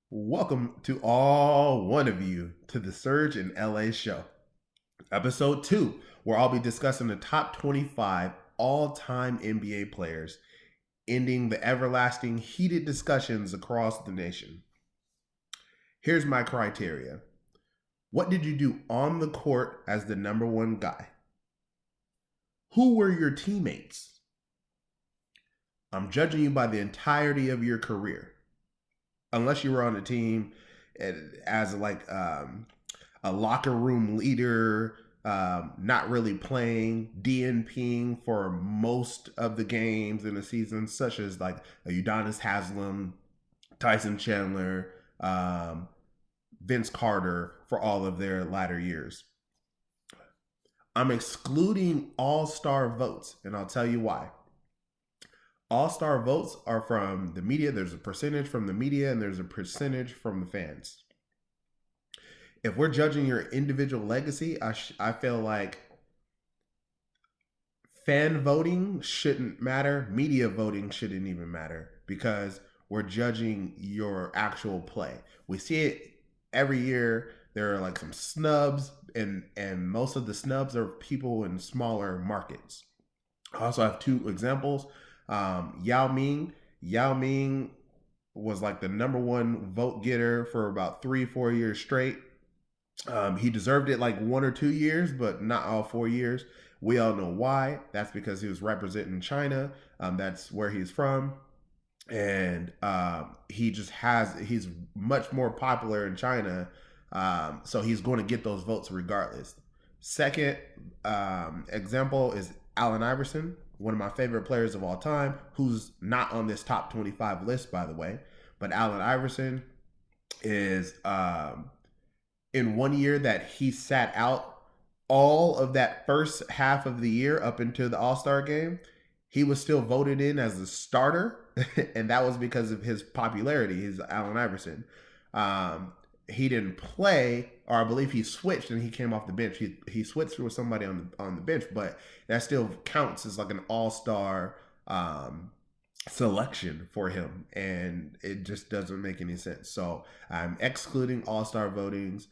Welcome to all one of you to the Surge in LA Show, Episode 2, where I'll be discussing the top 25 all time NBA players, ending the everlasting heated discussions across the nation. Here's my criteria. What did you do on the court as the number one guy? Who were your teammates? I'm judging you by the entirety of your career. Unless you were on a team as a locker room leader, not really playing, DNPing for most of the games in the season, such as like Udonis Haslam, Tyson Chandler, Vince Carter for all of their latter years. I'm excluding all-star votes, and I'll tell you why. All-star votes are from the media. There's a percentage from the media and there's a percentage from the fans. If we're judging your individual legacy, I feel like fan voting shouldn't matter. Media voting shouldn't even matter because we're judging your actual play. We see it every year. There are like some snubs, and most of the snubs are people in smaller markets. I also have two examples. Yao Ming. Yao Ming was like the number one vote getter for about 3-4 years straight. He deserved it like 1 or 2 years, but not all 4 years. We all know why. That's because he was representing China. That's where he's from. And he's much more popular in China. So he's going to get those votes regardless. Second example is Allen Iverson, one of my favorite players of all time, who's not on this top 25 list, by the way. But Allen Iverson is in 1 year that he sat out all of that first half of the year up into the All-Star game, he was still voted in as a starter, and that was because of his popularity. He's Allen Iverson. He didn't play, or I believe he switched and he came off the bench. He switched with somebody on the bench, but that still counts as like an all-star selection for him, and it just doesn't make any sense. So I'm excluding all-star votings.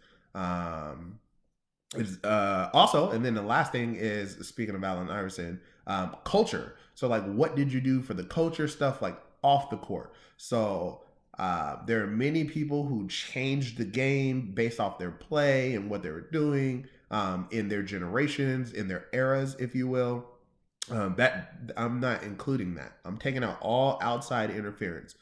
Also, and then the last thing is, speaking of Allen Iverson, culture. So like, what did you do for the culture stuff, like off the court? So there are many people who changed the game based off their play and what they were doing in their generations, in their eras, if you will. That I'm not including that. I'm taking out all outside interference.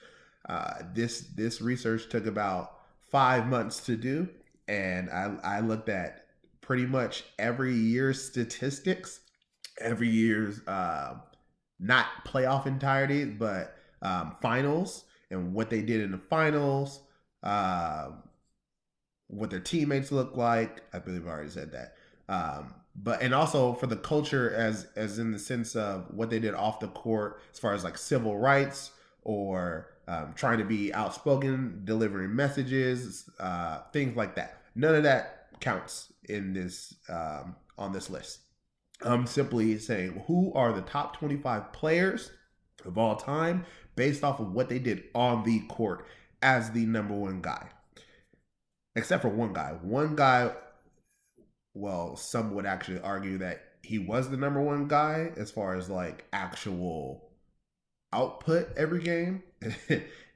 This research took about 5 months to do, and I looked at pretty much every year's statistics, every year's not playoff entirety, but finals and what they did in the finals, what their teammates look like. I believe I already said that. And also for the culture, as in the sense of what they did off the court, as far as like civil rights or trying to be outspoken, delivering messages, things like that. None of that counts in this on this list. I'm simply saying who are the top 25 players of all time based off of what they did on the court as the number one guy. Except for one guy. One guy, well, some would actually argue that he was the number one guy as far as like actual output every game.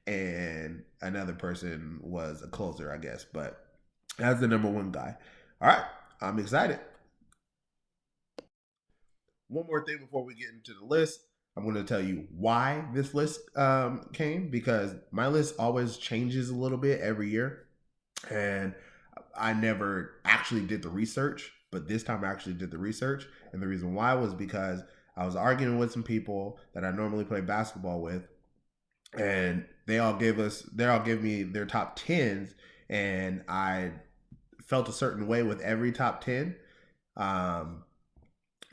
And another person was a closer, I guess. But as the number one guy. All right, I'm excited. One more thing before we get into the list. I'm going to tell you why this list came, because my list always changes a little bit every year. And I never actually did the research, but this time I actually did the research. And the reason why was because I was arguing with some people that I normally play basketball with, and they all gave me their top tens, and I felt a certain way with every top 10.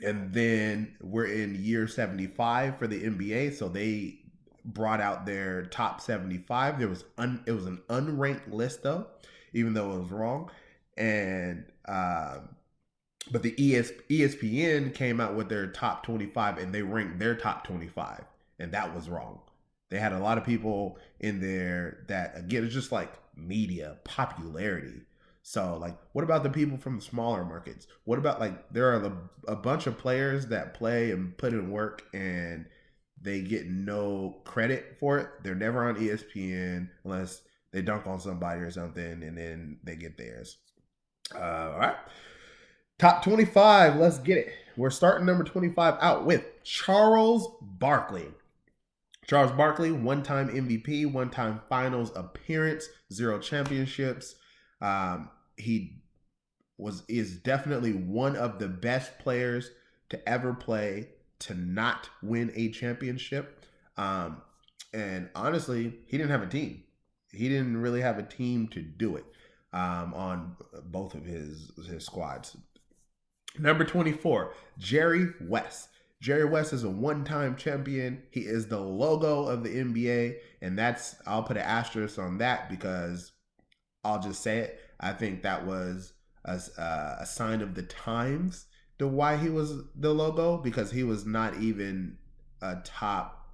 And then we're in year 75 for the NBA, so they brought out their top 75. It was an unranked list though, even though it was wrong. And but the ESPN came out with their top 25, and they ranked their top 25, and that was wrong. They had a lot of people in there that, again, it's just like media popularity. So, like, what about the people from the smaller markets? What about, like, there are a bunch of players that play and put in work and they get no credit for it. They're never on ESPN unless they dunk on somebody or something, and then they get theirs. All right. Top 25. Let's get it. We're starting number 25 out with Charles Barkley. Charles Barkley, one-time MVP, one-time finals appearance, 0 championships. He is definitely one of the best players to ever play to not win a championship. And honestly, he didn't have a team. He didn't really have a team to do it on both of his squads. Number 24, Jerry West. Jerry West is a one-time champion. He is the logo of the NBA, and I'll put an asterisk on that because I'll just say it. I think that was a sign of the times to why he was the logo, because he was not even a top,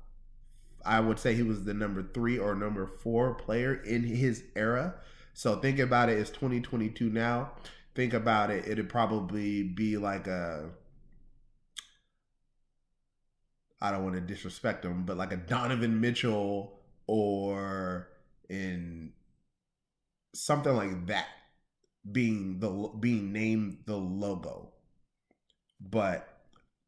I would say he was the number 3 or number 4 player in his era. So think about it, it's 2022 now. Think about it, it'd probably be like I don't want to disrespect him, but like a Donovan Mitchell or in something like that being named the logo. But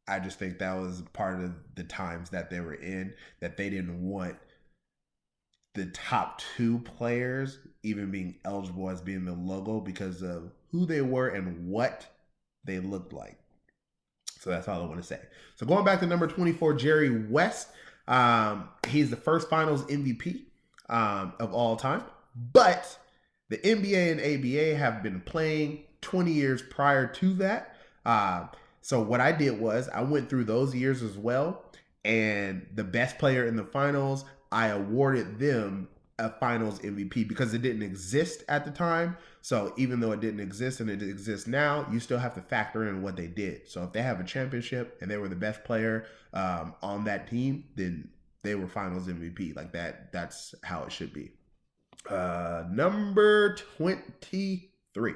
I just think that was part of the times that they were in, that they didn't want the top 2 players even being eligible as being the logo because of who they were and what they looked like. So that's all I want to say. So going back to number 24, Jerry West. He's the first finals MVP of all time. But the NBA and ABA have been playing 20 years prior to that. So what I did was I went through those years as well. And the best player in the finals, I awarded them a finals MVP because it didn't exist at the time. So even though it didn't exist and it exists now, you still have to factor in what they did. So if they have a championship and they were the best player on that team, then they were finals MVP. Like that's how it should be. Number 23.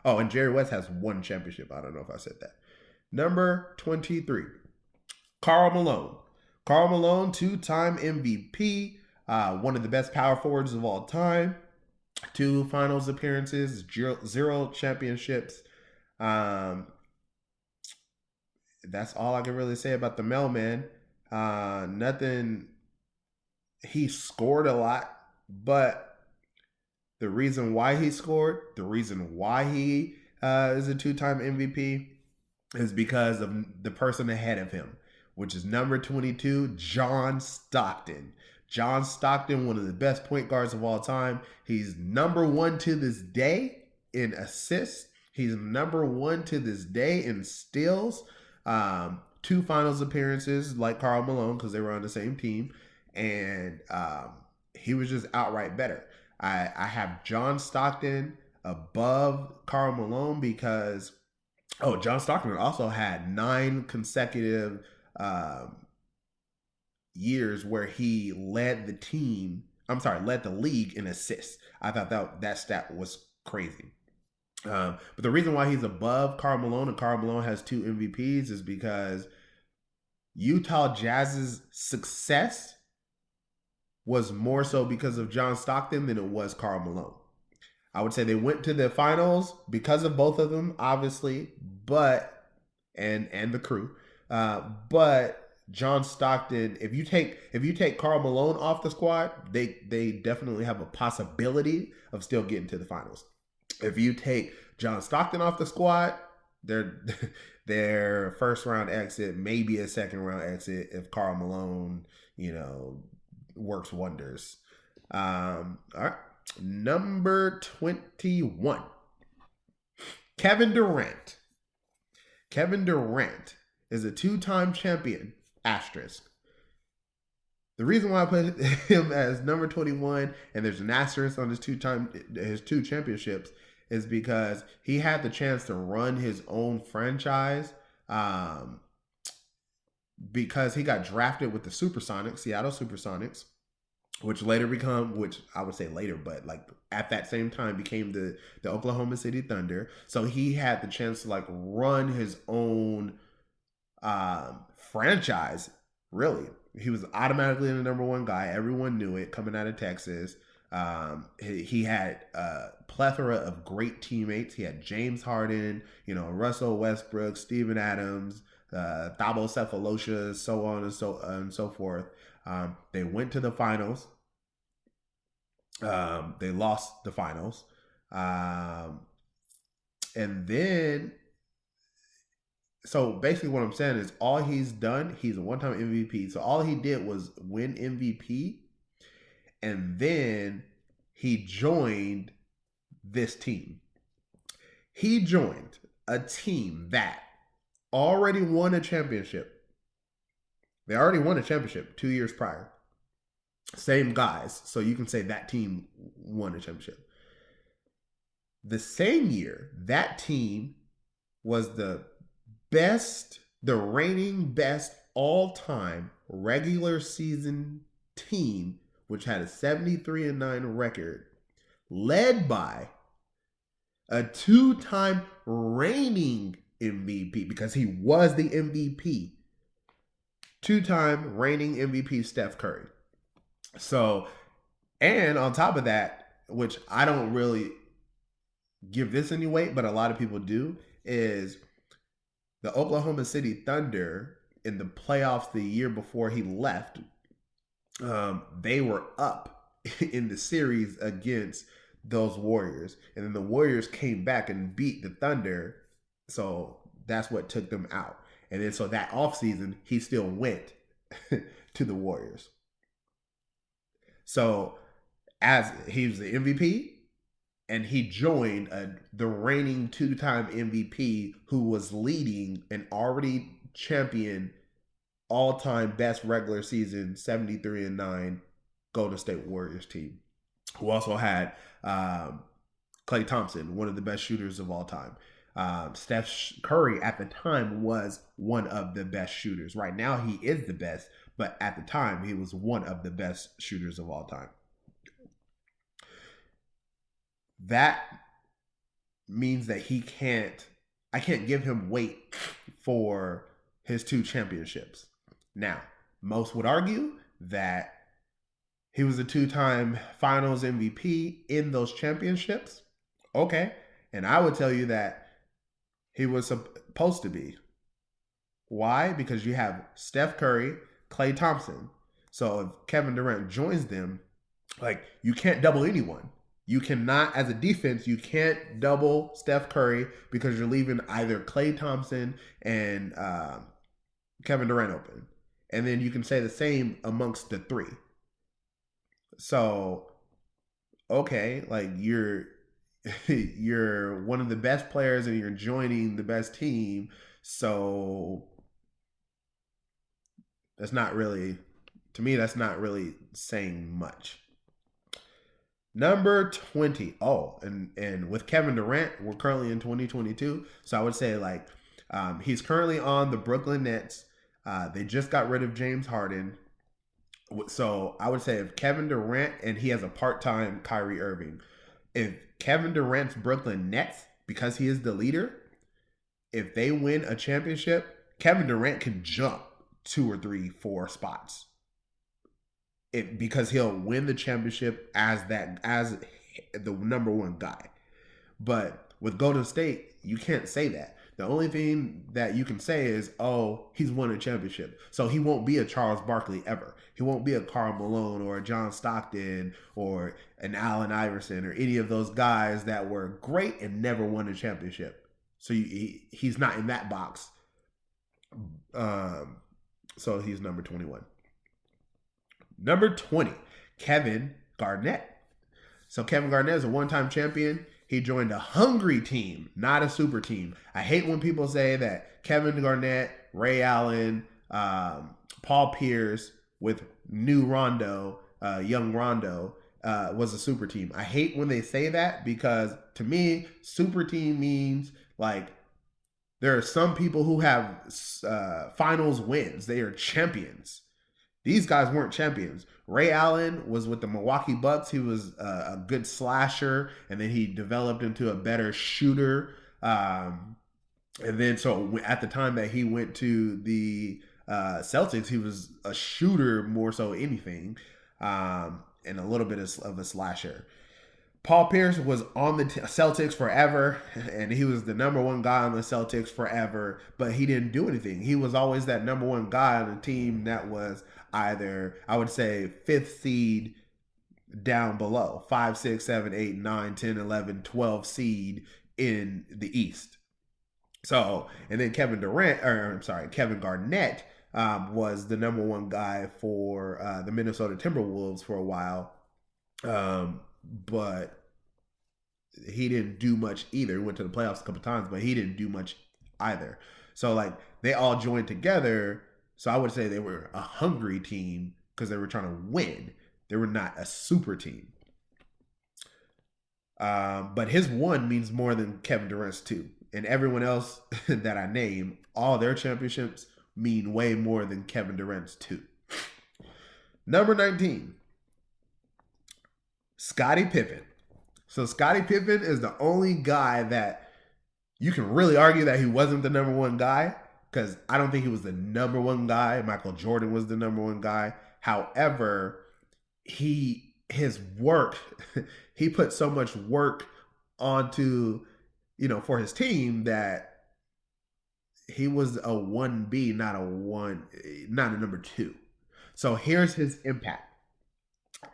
Oh, and Jerry West has 1 championship. I don't know if I said that. Number 23, Karl Malone. Karl Malone, 2-time MVP, one of the best power forwards of all time. 2 finals appearances, 0 championships. That's all I can really say about the mailman. Nothing. He scored a lot, but the reason why he scored, the reason why he is a 2-time MVP is because of the person ahead of him, which is number 22, John Stockton. John Stockton, one of the best point guards of all time. He's number 1 to this day in assists. He's number 1 to this day in steals. 2 finals appearances like Karl Malone because they were on the same team. And he was just outright better. I have John Stockton above Karl Malone because, John Stockton also had 9 consecutive years where he led the league in assists. I thought that stat was crazy. But the reason why he's above Karl Malone and Karl Malone has 2 MVPs is because Utah Jazz's success was more so because of John Stockton than it was Karl Malone. I would say they went to the finals because of both of them, obviously, but and the crew. But John Stockton, if you take Karl Malone off the squad, they definitely have a possibility of still getting to the finals. If you take John Stockton off the squad, their first round exit, maybe a second round exit if Karl Malone, works wonders. All right. Number 21, Kevin Durant. Kevin Durant is a 2-time champion, asterisk. The reason why I put him as number 21 and there's an asterisk on his 2 championships is because he had the chance to run his own franchise because he got drafted with the Seattle Supersonics. which later become, which I would say later, but like at that same time became the Oklahoma City Thunder. So he had the chance to like run his own franchise. Really, he was automatically the number one guy. Everyone knew it coming out of Texas. He had a plethora of great teammates. He had James Harden, Russell Westbrook, Steven Adams, Thabo Cephalosha, so on and so forth. They went to the finals. They lost the finals. And then, so basically what I'm saying is all he's done, he's a one-time MVP. So all he did was win MVP. And then he joined this team. He joined a team that already won a championship. They already won a championship 2 years prior. Same guys. So you can say that team won a championship. The same year, that team was the reigning best all-time regular season team, which had a 73-9 record, led by a two-time reigning MVP, because he was the MVP. Two-time reigning MVP Steph Curry. So, and on top of that, which I don't really give this any weight, but a lot of people do, is the Oklahoma City Thunder in the playoffs the year before he left. They were up in the series against those Warriors, and then the Warriors came back and beat the Thunder, so that's what took them out. And then so that offseason, he still went to the Warriors. So as he was the MVP, and he joined the reigning two-time MVP who was leading an already champion all-time best regular season 73-9 Golden State Warriors team, who also had Klay Thompson, one of the best shooters of all time. Steph Curry at the time was one of the best shooters. Right now he is the best, but at the time he was one of the best shooters of all time. That means that I can't give him weight for his two championships. Now, most would argue that he was a two-time finals MVP in those championships. Okay. And I would tell you that he was supposed to be. Why? Because you have Steph Curry, Klay Thompson. So if Kevin Durant joins them, like, you can't double anyone. You cannot, as a defense, you can't double Steph Curry because you're leaving either Klay Thompson and Kevin Durant open. And then you can say the same amongst the three. So, okay, like you're one of the best players and you're joining the best team. So that's not really, to me, that's not really saying much. Number 20. Oh, and with Kevin Durant, we're currently in 2022. So I would say like he's currently on the Brooklyn Nets. They just got rid of James Harden. So I would say if Kevin Durant, and he has a part-time Kyrie Irving, if Kevin Durant's Brooklyn Nets, because he is the leader, if they win a championship, Kevin Durant can jump 2 or 3, 4 spots. Because he'll win the championship as the number one guy. But with Golden State, you can't say that. The only thing that you can say is, oh, he's won a championship. So he won't be a Charles Barkley ever. He won't be a Karl Malone or a John Stockton or an Allen Iverson or any of those guys that were great and never won a championship. So he's not in that box. So he's number 21. Number 20, Kevin Garnett. So Kevin Garnett is a one-time champion. He joined a hungry team, not a super team. I hate when people say that Kevin Garnett, Ray Allen, Paul Pierce with new Rondo, young Rondo, was a super team. I hate when they say that because to me, super team means like there are some people who have finals wins. They are champions. These guys weren't champions. Ray Allen was with the Milwaukee Bucks. He was a good slasher, and then he developed into a better shooter. And then, so at the time that he went to the Celtics, he was a shooter more so anything, and a little bit of a slasher. Paul Pierce was on the Celtics forever, and he was the number one guy on the Celtics forever, but he didn't do anything. He was always that number one guy on a team that was either, I would say, fifth seed down below, 5, 6, 7, 8, 9, 10, 11, 12 seed in the East. So, and then Kevin Garnett was the number one guy for the Minnesota Timberwolves for a while. But he didn't do much either. He went to the playoffs a couple times, but he didn't do much either. So, like, they all joined together. So I would say they were a hungry team because they were trying to win. They were not a super team. But his one means more than Kevin Durant's two. And everyone else that I name, all their championships mean way more than Kevin Durant's two. Number 19, Scottie Pippen. So Scottie Pippen is the only guy that you can really argue that he wasn't the number one guy, because I don't think he was the number one guy. Michael Jordan was the number one guy. However, his work, he put so much work onto, for his team that he was a 1B, not a number 2. So here's his impact.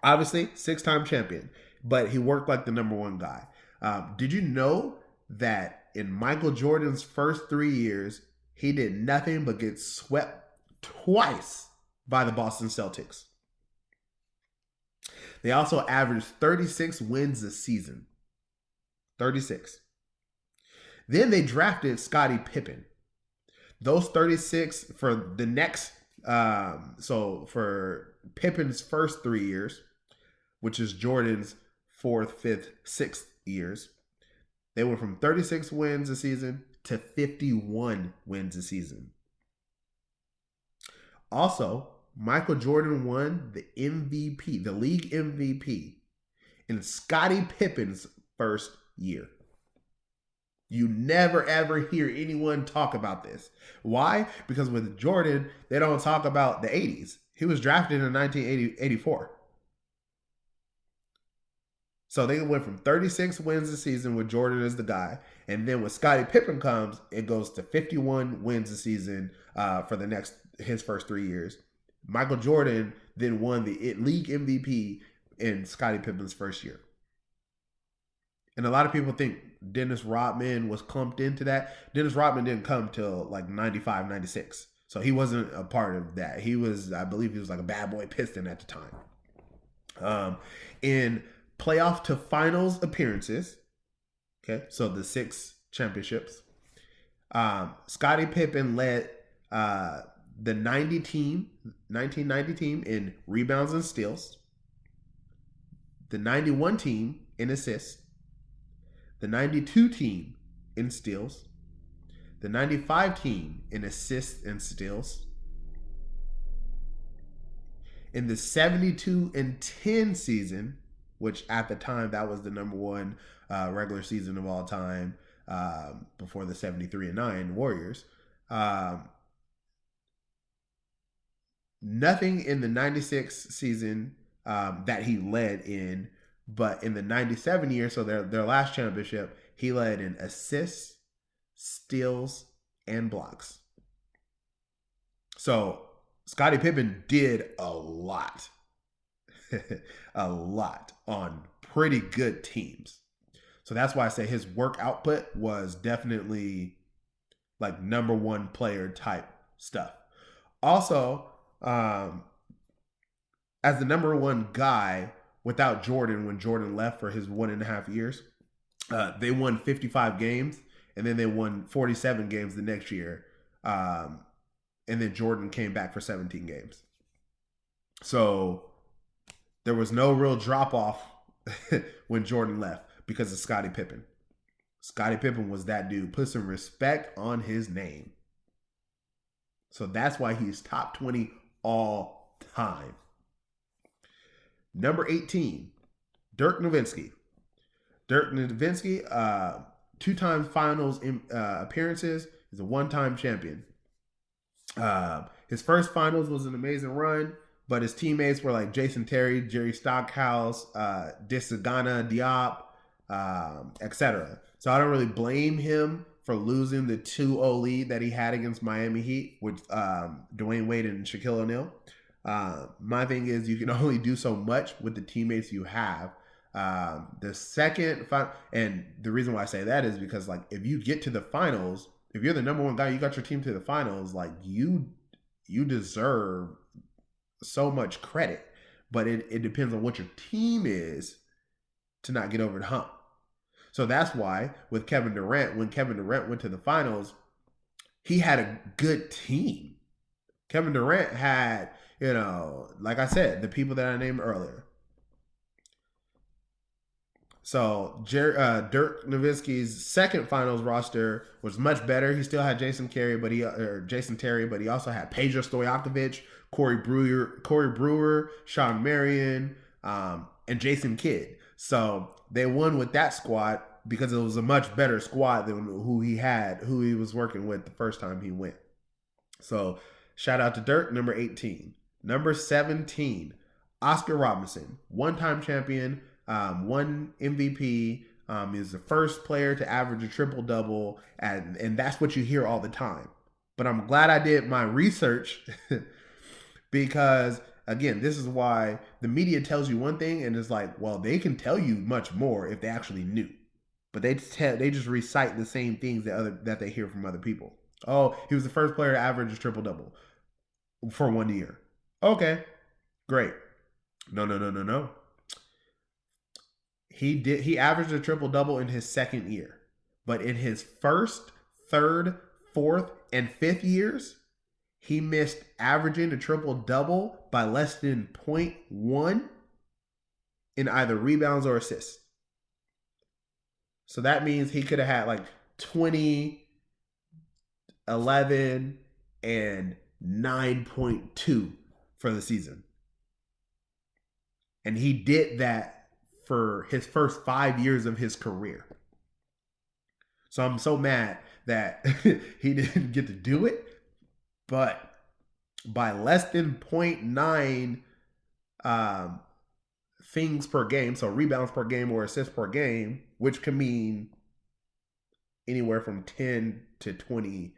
Obviously, 6-time champion, but he worked like the number one guy. Did you know that in Michael Jordan's first 3 years, he did nothing but get swept twice by the Boston Celtics? They also averaged 36 wins a season. 36. Then they drafted Scottie Pippen. Those 36 for the next, so for Pippen's first 3 years, which is Jordan's 4th, 5th, 6th years, they went from 36 wins a season to 51 wins a season. Also, Michael Jordan won the MVP, the league MVP, in Scottie Pippen's first year. You never ever hear anyone talk about this. Why? Because with Jordan, they don't talk about the 80s. He was drafted in 1984. So they went from 36 wins a season with Jordan as the guy. And then when Scottie Pippen comes, it goes to 51 wins a season for his first 3 years. Michael Jordan then won the league MVP in Scottie Pippen's first year. And a lot of people think Dennis Rodman was clumped into that. Dennis Rodman didn't come till like 95, 96. So he wasn't a part of that. I believe he was like a bad boy Piston at the time. In playoff to finals appearances, okay, so the 6 championships, Scottie Pippen led the 1990 team in rebounds and steals, the 91 team in assists, the 92 team in steals, the 95 team in assists and steals, in the 72-10 season, which at the time that was the number one regular season of all time, before the 73-9 Warriors. Nothing in the 96 season that he led in, but in the 97 year, so their last championship, he led in assists, steals, and blocks. So Scottie Pippen did a lot. A lot on pretty good teams. So that's why I say his work output was definitely like number one player type stuff. Also, as the number one guy without Jordan, when Jordan left for his 1.5 years, they won 55 games, and then they won 47 games the next year. And then Jordan came back for 17 games. So there was no real drop off when Jordan left because of Scottie Pippen. Scottie Pippen was that dude. Put some respect on his name. So that's why he's top 20 all time. Number 18, Dirk Nowitzki. Dirk Nowitzki, two-time finals appearances, is a one-time champion. His first finals was an amazing run, but his teammates were like Jason Terry, Jerry Stockhouse, Disagana Diop, etc. So I don't really blame him for losing the 2-0 lead that he had against Miami Heat with Dwayne Wade and Shaquille O'Neal. My thing is, you can only do so much with the teammates you have. The second final, and the reason why I say that is because, like, if you get to the finals, if you're the number one guy, you got your team to the finals, like, you deserve so much credit. But it depends on what your team is to not get over the hump. So that's why with Kevin Durant, when Kevin Durant went to the finals, he had a good team. Kevin Durant had, like I said, the people that I named earlier. So Dirk Nowitzki's second finals roster was much better. He still had Jason Terry, but he also had Pedro Stojakovic, Corey Brewer, Sean Marion, and Jason Kidd. So they won with that squad because it was a much better squad than who he was working with the first time he went. So shout out to Dirk, number 18. Number 17, Oscar Robertson, one-time champion, one MVP. Is the first player to average a triple-double, and that's what you hear all the time. But I'm glad I did my research because, again, this is why the media tells you one thing and it's like, well, they can tell you much more if they actually knew. But they just recite the same things that they hear from other people. Oh, he was the first player to average a triple-double for 1 year. Okay, great. No. He averaged a triple-double in his second year. But in his first, third, fourth, and fifth years, he missed averaging a triple-double by less than 0.1 in either rebounds or assists. So that means he could have had like 20, 11, and 9.2 for the season. And he did that for his first 5 years of his career. So I'm so mad that he didn't get to do it. But by less than 0.9 things per game, so rebounds per game or assists per game, which can mean anywhere from 10 to 20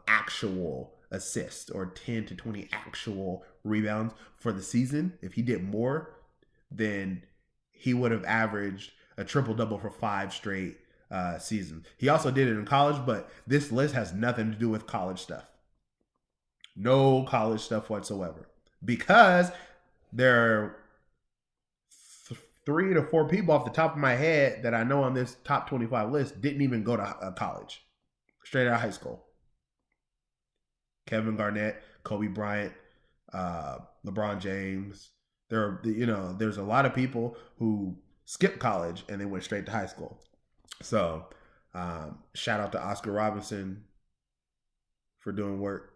actual assists or 10 to 20 actual rebounds for the season. If he did more, then he would have averaged a triple-double for 5 straight seasons. He also did it in college, but this list has nothing to do with college stuff. No college stuff whatsoever. Because there are 3 to 4 people off the top of my head that I know on this top 25 list didn't even go to college. Straight out of high school. Kevin Garnett, Kobe Bryant, LeBron James. There's a lot of people who skipped college and they went straight to high school. So shout out to Oscar Robertson for doing work.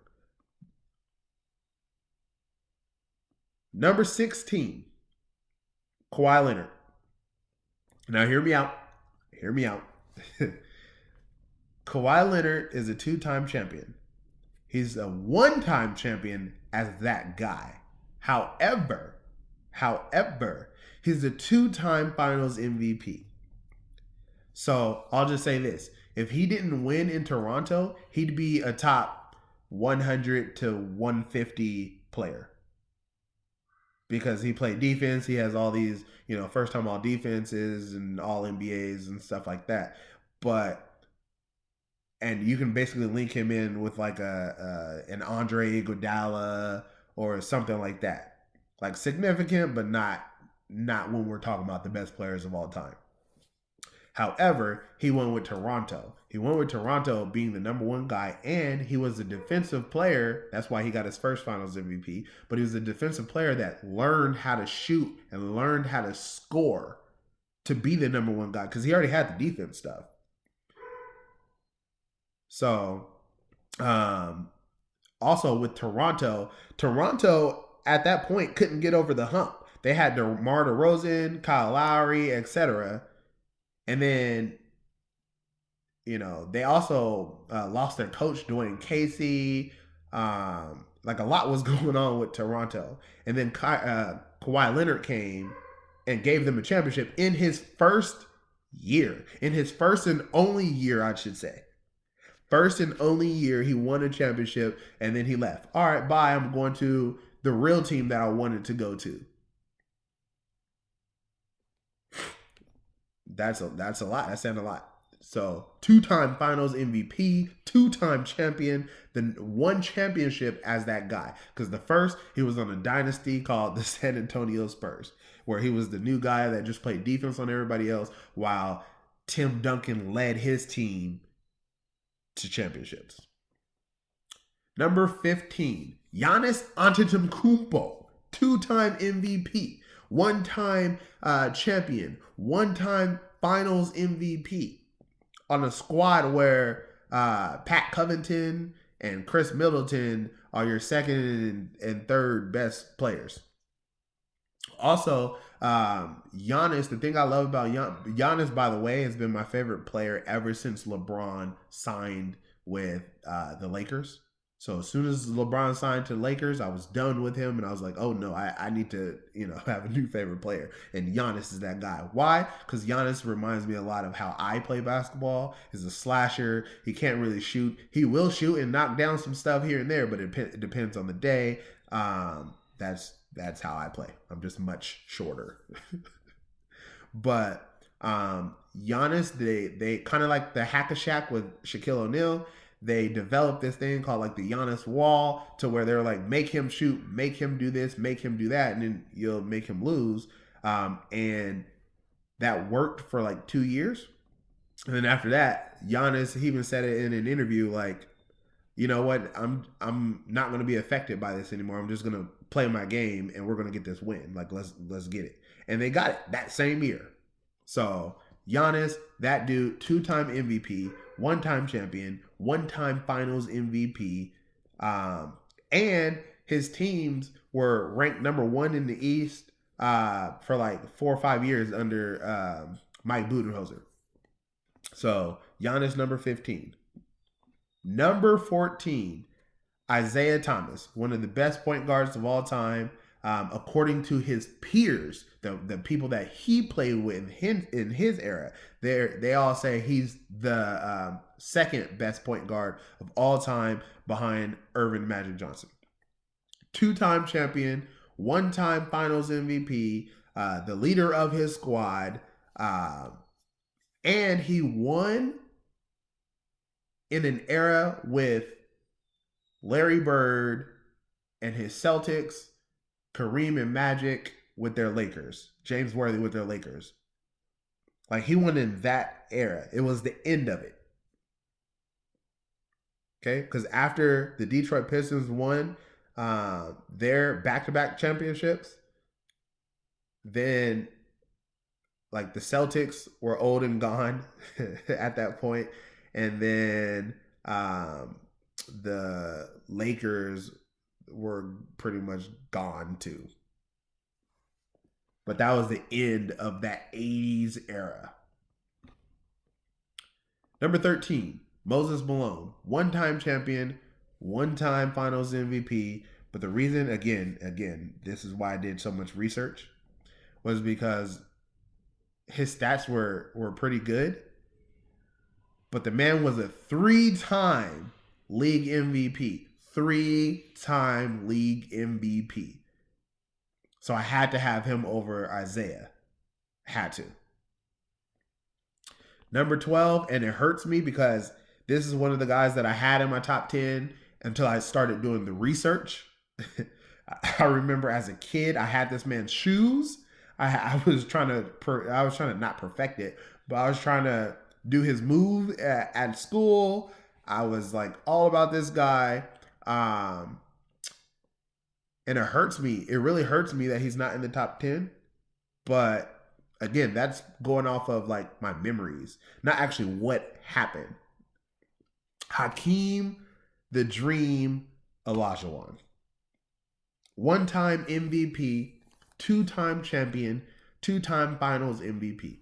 Number 16, Kawhi Leonard. Now hear me out. Kawhi Leonard is a 2-time champion. He's a 1-time champion as that guy. However, he's a 2-time finals MVP. So I'll just say this. If he didn't win in Toronto, he'd be a top 100 to 150 player. Because he played defense. He has all these, first time all defenses and all NBAs and stuff like that. And you can basically link him in with like an Andre Iguodala or something like that. Like significant, but not when we're talking about the best players of all time. However, he went with Toronto. He went with Toronto being the number 1 guy, and he was a defensive player. That's why he got his first finals MVP. But he was a defensive player that learned how to shoot and learned how to score to be the number 1 guy because he already had the defense stuff. So, also with Toronto at that point couldn't get over the hump. They had DeMar DeRozan, Kyle Lowry, etc. And then, they also lost their coach, Dwayne Casey. Like a lot was going on with Toronto. And then Kawhi Leonard came and gave them a championship in his first year. In his first and only year, I should say. First and only year he won a championship, and then he left. All right, bye. I'm going to the real team that I wanted to go to. That's a lot. That's saying a lot. So 2-time Finals MVP, 2-time champion, then one championship as that guy. Because the first he was on a dynasty called the San Antonio Spurs, where he was the new guy that just played defense on everybody else, while Tim Duncan led his team to championships. Number 15, Giannis Antetokounmpo, 2-time MVP, 1-time champion, 1-time Finals MVP on a squad where Pat Covington and Chris Middleton are your second and third best players. Also, Giannis, the thing I love about Giannis, by the way, has been my favorite player ever since LeBron signed with the Lakers. So as soon as LeBron signed to the Lakers, I was done with him, and I was like, oh no, I need to, have a new favorite player. And Giannis is that guy. Why? Because Giannis reminds me a lot of how I play basketball. He's a slasher. He can't really shoot. He will shoot and knock down some stuff here and there, but it depends on the day. That's how I play. I'm just much shorter. But Giannis, they kind of like the Hack-a-Shaq with Shaquille O'Neal. They developed this thing called like the Giannis wall, to where they're like, make him shoot, make him do this, make him do that, and then you'll make him lose. And that worked for like 2 years. And then after that, Giannis, he even said it in an interview, like, you know what, I'm not going to be affected by this anymore. I'm just going to play my game, and we're going to get this win. Like, let's get it. And they got it that same year. So Giannis, that dude, 2-time MVP, 1-time champion, 1-time Finals MVP, and his teams were ranked number 1 in the East for like 4 or 5 years under Mike Budenholzer. So Giannis, number 15. Number 14, Isaiah Thomas, one of the best point guards of all time. According to his peers, the people that he played with in his era, they all say he's the second best point guard of all time, behind Irvin Magic Johnson. 2-time champion, 1-time Finals MVP, the leader of his squad, and he won in an era with Larry Bird and his Celtics, Kareem and Magic with their Lakers, James Worthy with their Lakers. Like, he won in that era. It was the end of it. Okay? Because after the Detroit Pistons won their back-to-back championships, then like the Celtics were old and gone at that point. And then the Lakers were pretty much gone too. But that was the end of that 80s era. Number 13, Moses Malone, 1-time champion, 1-time Finals MVP. But the reason, again, this is why I did so much research, was because his stats were pretty good. But the man was a 3-time league MVP. 3-time league MVP. So I had to have him over Isaiah. Had to. Number 12, and it hurts me because this is one of the guys that I had in my top 10 until I started doing the research. I remember as a kid, I had this man's shoes. I was trying to not perfect it, but I was trying to do his move at school. I was like all about this guy. And it hurts me. It really hurts me that he's not in the top 10. But again, that's going off of like my memories, not actually what happened. Hakeem the Dream Olajuwon. One-time MVP, two-time champion, two-time finals MVP.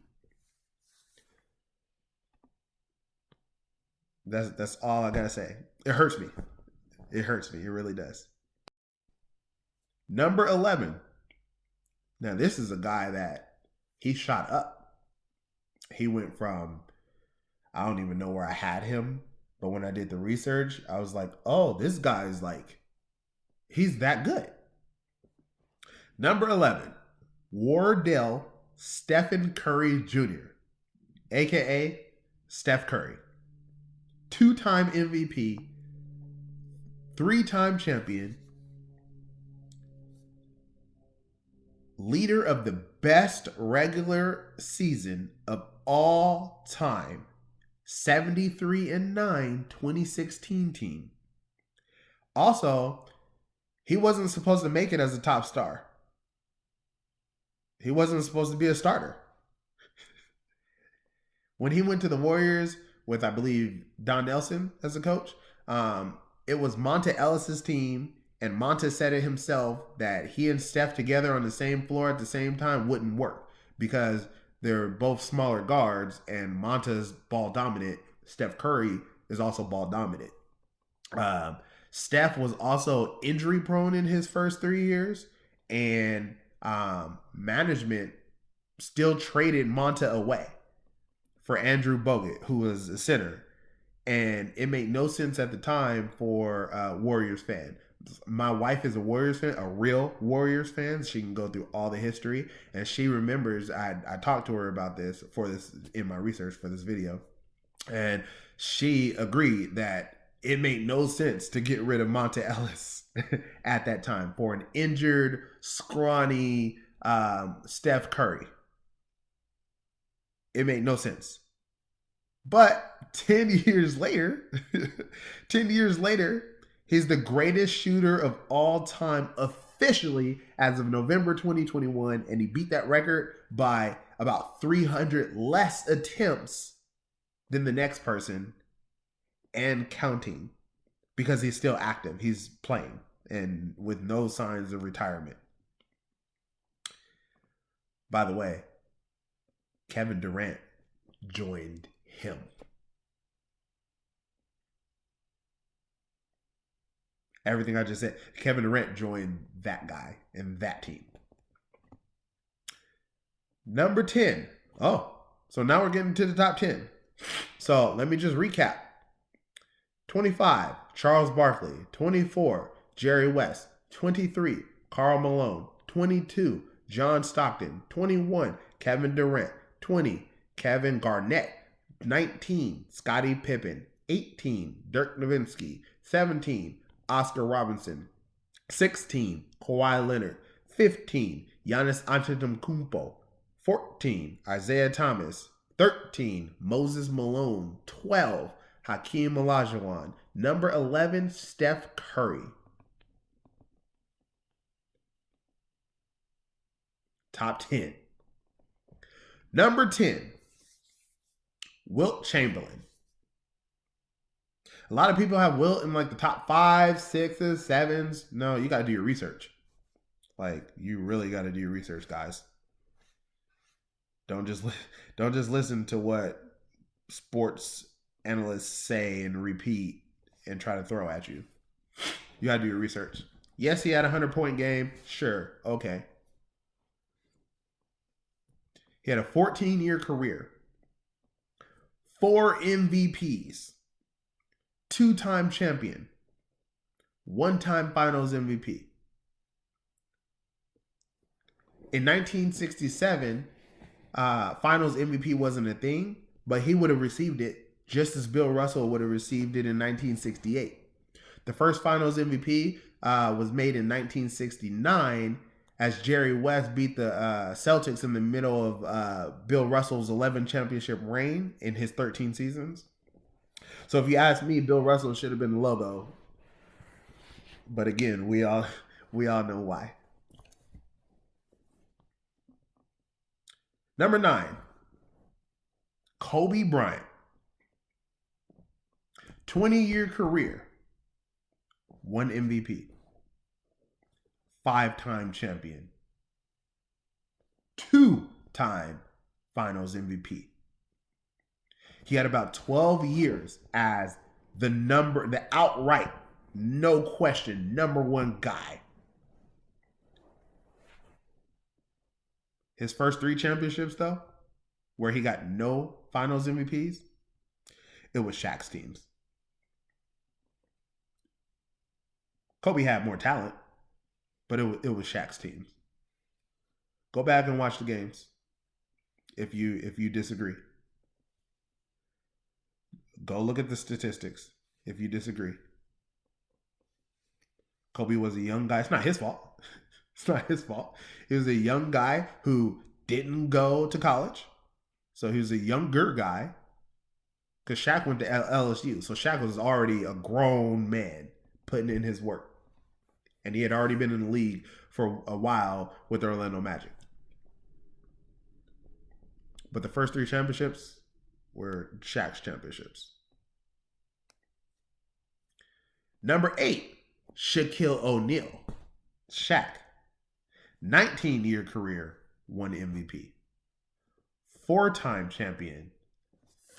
That's all I gotta say. It hurts me. It hurts me. It really does. Number 11. Now, this is a guy that he shot up. He went from, I don't even know where I had him, but when I did the research, I was like, oh, this guy is like, he's that good. Number 11, Wardell Stephen Curry Jr., aka Steph Curry. Two-time MVP, three-time champion, leader of the best regular season of all time, 73-9 2016 team. Also, he wasn't supposed to make it as a top star. He wasn't supposed to be a starter. When he went to the Warriors with, I believe, Don Nelson as a coach, it was Monta Ellis's team, and Monta said it himself that he and Steph together on the same floor at the same time wouldn't work because they're both smaller guards, and Monta's ball dominant. Steph Curry is also ball dominant. Steph was also injury prone in his first 3 years, and management still traded Monta away for Andrew Bogut, who was a center. And it made no sense at the time for a Warriors fan. My wife is a Warriors fan, a real Warriors fan. She can go through all the history, and she remembers. I talked to her about this in my research for this video, and she agreed that it made no sense to get rid of Monta Ellis at that time for an injured, scrawny Steph Curry. It made no sense. But 10 years later, he's the greatest shooter of all time officially as of November 2021, and he beat that record by about 300 less attempts than the next person and counting because he's still active. He's playing and with no signs of retirement. By the way, Kevin Durant joined him. Everything I just said, Kevin Durant joined that guy and that team. Number 10. Oh, so now we're getting to the top 10. So let me just recap. 25, Charles Barkley. 24, Jerry West. 23, Karl Malone. 22, John Stockton. 21, Kevin Durant. 20, Kevin Garnett. 19, Scottie Pippen. 18, Dirk Nowitzki. 17, Oscar Robinson. 16, Kawhi Leonard. 15, Giannis Antetokounmpo. 14, Isaiah Thomas. 13, Moses Malone. 12, Hakeem Olajuwon. Number 11, Steph Curry. Top 10. Number 10, Wilt Chamberlain. A lot of people have Wilt in like the top 5, 6s, 7s. No, you got to do your research. Like, you really got to do your research, guys. Don't just listen to what sports analysts say and repeat and try to throw at you. You got to do your research. Yes, he had a 100-point game. Sure. Okay. He had a 14-year career. 4 MVPs. 2-time champion. 1-time finals MVP. In 1967, finals MVP wasn't a thing, but he would have received it just as Bill Russell would have received it in 1968. The first finals MVP was made in 1969 as Jerry West beat the Celtics in the middle of Bill Russell's 11 championship reign in his 13 seasons. So if you ask me, Bill Russell should have been the logo. But again, we all know why. Number 9, Kobe Bryant. 20-year career. one MVP, 5-time champion, 2-time finals MVP. He had about 12 years as the outright, no question, number one guy. His first 3 championships, though, where he got no finals MVPs, it was Shaq's teams. Kobe had more talent, but it was Shaq's teams. Go back and watch the games if you disagree. Go look at the statistics if you disagree. Kobe was a young guy. It's not his fault. It's not his fault. He was a young guy who didn't go to college. So he was a younger guy. Because Shaq went to LSU. So Shaq was already a grown man putting in his work. And he had already been in the league for a while with the Orlando Magic. But the first 3 championships were Shaq's championships. Number 8, Shaquille O'Neal. Shaq. 19-year career, 1 MVP. 4-time champion.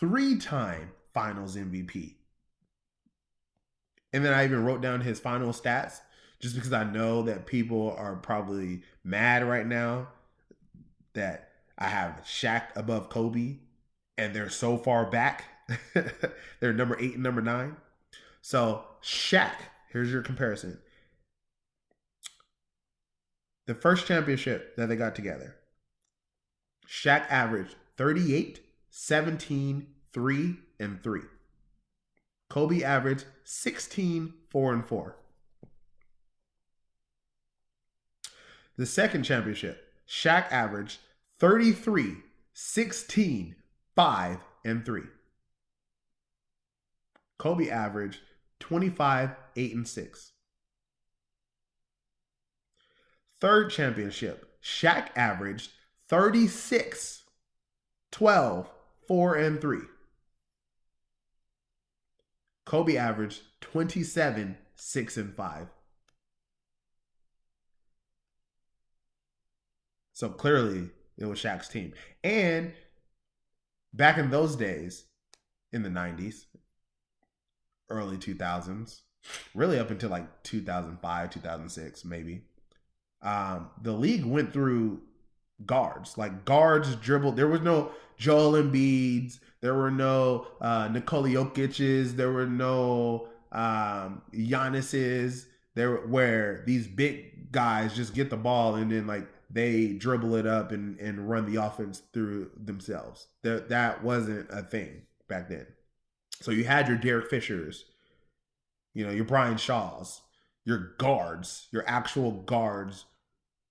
3-time finals MVP. And then I even wrote down his final stats just because I know that people are probably mad right now that I have Shaq above Kobe and they're so far back. They're number 8 and number 9. So Shaq, here's your comparison. The first championship that they got together, Shaq averaged 38, 17, 3, and 3. Kobe averaged 16, 4, and 4. The second championship, Shaq averaged 33, 16, 5, and 3. Kobe averaged 25, 8, and 6. Third championship, Shaq averaged 36, 12, 4, and 3. Kobe averaged 27, 6, and 5. So clearly, it was Shaq's team. And back in those days, in the 90s, early 2000s, really up until like 2005, 2006, maybe, the league went through guards. Like guards dribbled. There was no Joel Embiid's. There were no Nikola Jokic's. There were no Giannis's. Where these big guys just get the ball and then like they dribble it up and run the offense through themselves. That wasn't a thing back then. So you had your Derek Fishers, your Brian Shaws, your guards, your actual guards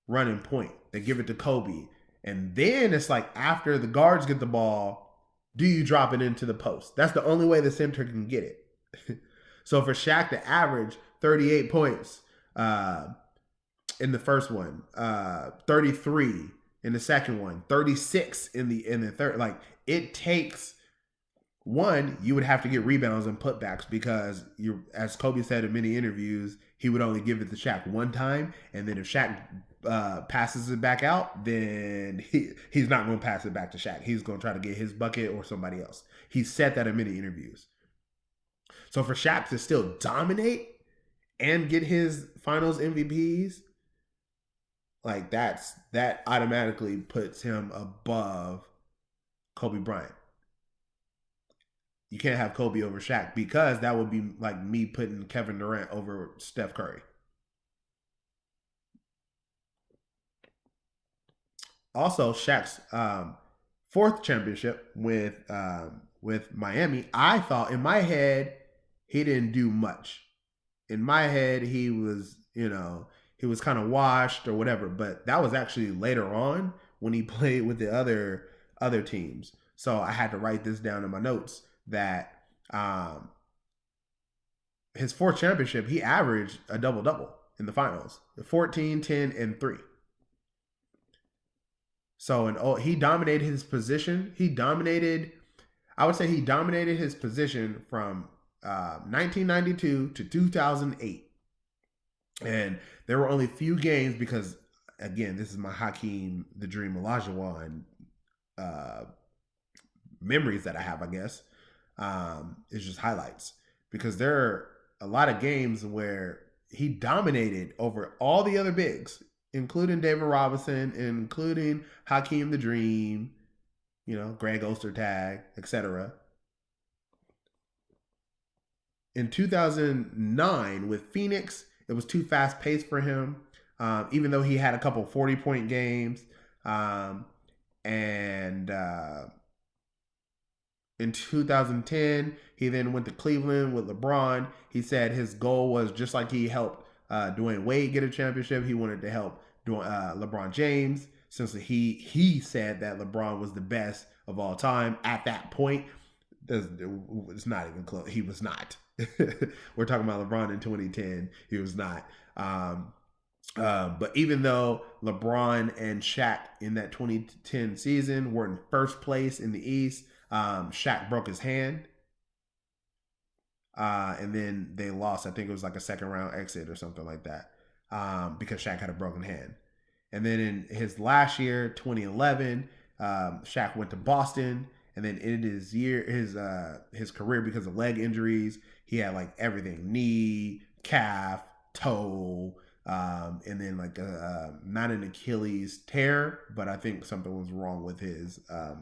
running point. They give it to Kobe. And then it's like after the guards get the ball, do you drop it into the post? That's the only way the center can get it. So for Shaq to average 38 points in the first one, 33 in the second one, 36 in the third, like it takes one, you would have to get rebounds and putbacks because as Kobe said in many interviews, he would only give it to Shaq one time, and then if Shaq passes it back out, then he's not going to pass it back to Shaq. He's going to try to get his bucket or somebody else. He said that in many interviews. So for Shaq to still dominate and get his finals MVPs, like that automatically puts him above Kobe Bryant. You can't have Kobe over Shaq because that would be like me putting Kevin Durant over Steph Curry. Also, Shaq's fourth championship with Miami, I thought in my head he didn't do much. In my head, he was kind of washed or whatever. But that was actually later on when he played with the other teams. So I had to write this down in my notes that his fourth championship, he averaged a double-double in the finals. 14, 10, and 3. So he dominated his position. I would say he dominated his position from 1992 to 2008. And there were only few games because, again, this is my Hakeem the Dream Olajuwon uh, memories that I have, I guess. It's just highlights because there are a lot of games where he dominated over all the other bigs, including David Robinson, including Hakeem the Dream, Greg Ostertag, etc. In 2009 with Phoenix, it was too fast paced for him. Even though he had a couple 40-point games, and in 2010, he then went to Cleveland with LeBron. He said his goal was just like he helped Dwayne Wade get a championship. He wanted to help LeBron James, since he said that LeBron was the best of all time at that point. It's not even close. He was not. We're talking about LeBron in 2010. He was not. But even though LeBron and Shaq in that 2010 season were in first place in the East, Shaq broke his hand. And then they lost. I think it was like a second round exit or something like that, because Shaq had a broken hand. And then in his last year, 2011, Shaq went to Boston, and then ended his career because of leg injuries. He had like everything: knee, calf, toe, and then like not an Achilles tear, but I think something was wrong with his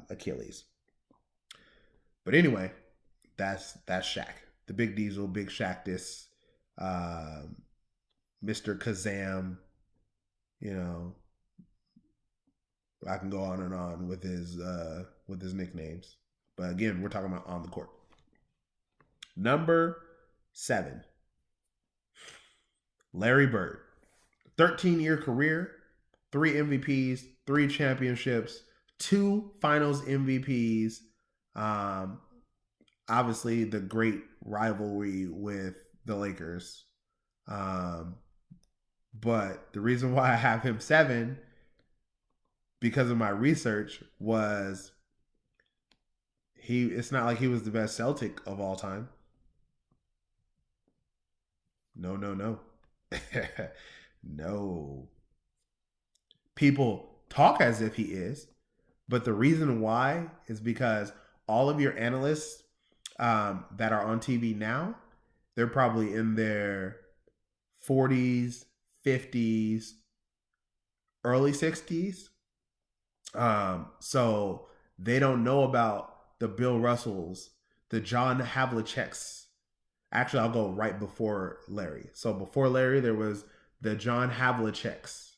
Achilles. But anyway, that's Shaq, the Big Diesel, Big Shaq, this Mr. Kazam. I can go on and on with his nicknames, but again, we're talking about on the court. Number 7, Larry Bird, 13-year career, 3 MVPs, 3 championships, 2 Finals MVPs. Obviously, the great rivalry with the Lakers. But the reason why I have him 7, because of my research, was it's not like he was the best Celtic of all time. No. No. People talk as if he is, but the reason why is because all of your analysts that are on TV now, they're probably in their 40s, 50s, early 60s. So they don't know about the Bill Russells, the John Havliceks. Actually, I'll go right before Larry. So before Larry, there was the John Havliceks.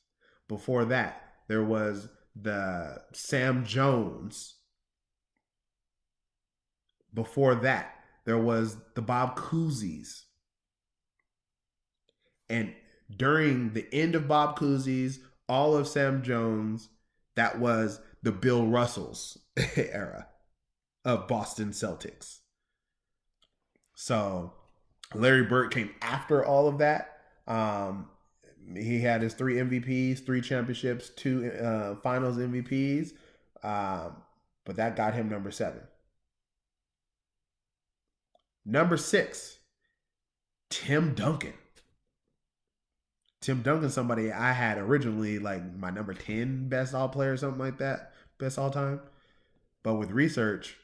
Before that, there was the Sam Jones. Before that, there was the Bob Cousy's. And during the end of Bob Cousy's, all of Sam Jones, that was the Bill Russells era of Boston Celtics. So Larry Bird came after all of that. He had his 3 MVPs, 3 championships, 2 Finals MVPs, but that got him number 7. Number 6, Tim Duncan. Tim Duncan, somebody I had originally like my number 10 best all player, something like that, best all time. But with research,